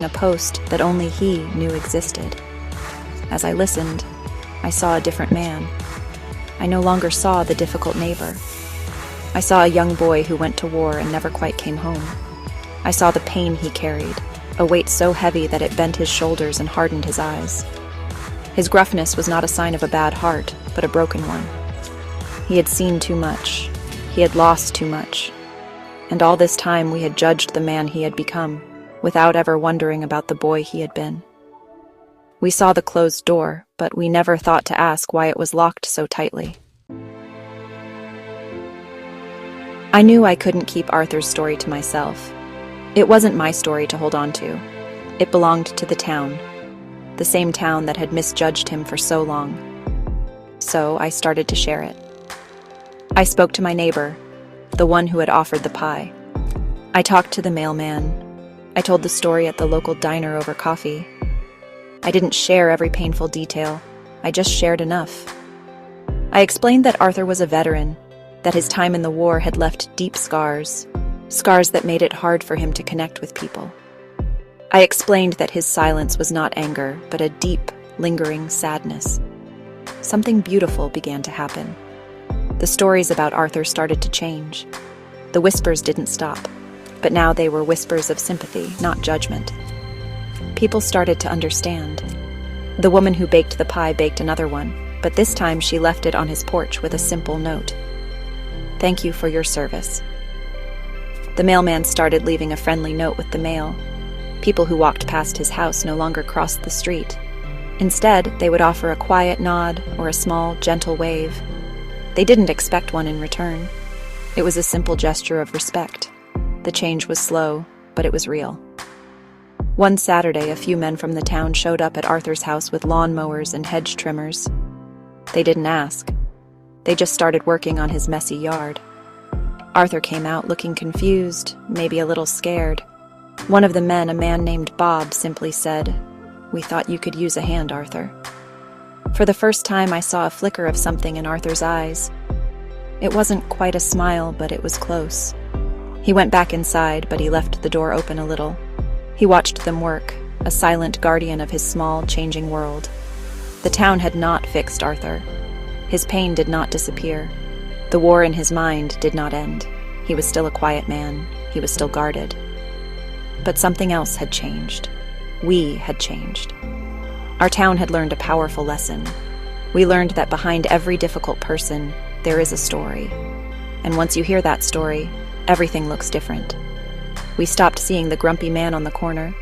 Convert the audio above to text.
a post that only he knew existed. As I listened, I saw a different man. I no longer saw the difficult neighbor. I saw a young boy who went to war and never quite came home. I saw the pain he carried, a weight so heavy that it bent his shoulders and hardened his eyes. His gruffness was not a sign of a bad heart, but a broken one. He had seen too much. He had lost too much. And all this time we had judged the man he had become, without ever wondering about the boy he had been. We saw the closed door, but we never thought to ask why it was locked so tightly. I knew I couldn't keep Arthur's story to myself. It wasn't my story to hold on to. It belonged to the town, the same town that had misjudged him for so long. So I started to share it. I spoke to my neighbor, the one who had offered the pie. I talked to the mailman. I told the story at the local diner over coffee. I didn't share every painful detail. I just shared enough. I explained that Arthur was a veteran, that his time in the war had left deep scars, scars that made it hard for him to connect with people. I explained that his silence was not anger, but a deep, lingering sadness. Something beautiful began to happen. The stories about Arthur started to change. The whispers didn't stop, but now they were whispers of sympathy, not judgment. People started to understand. The woman who baked the pie baked another one, but this time she left it on his porch with a simple note. "Thank you for your service." The mailman started leaving a friendly note with the mail. People who walked past his house no longer crossed the street. Instead, they would offer a quiet nod or a small, gentle wave. They didn't expect one in return. It was a simple gesture of respect. The change was slow, but it was real. One Saturday, a few men from the town showed up at Arthur's house with lawnmowers and hedge trimmers. They didn't ask. They just started working on his messy yard. Arthur came out looking confused, maybe a little scared. One of the men, a man named Bob, simply said, "We thought you could use a hand, Arthur." For the first time, I saw a flicker of something in Arthur's eyes. It wasn't quite a smile, but it was close. He went back inside, but he left the door open a little. He watched them work, a silent guardian of his small, changing world. The town had not fixed Arthur. His pain did not disappear. The war in his mind did not end. He was still a quiet man. He was still guarded. But something else had changed. We had changed. Our town had learned a powerful lesson. We learned that behind every difficult person, there is a story. And once you hear that story, everything looks different. We stopped seeing the grumpy man on the corner.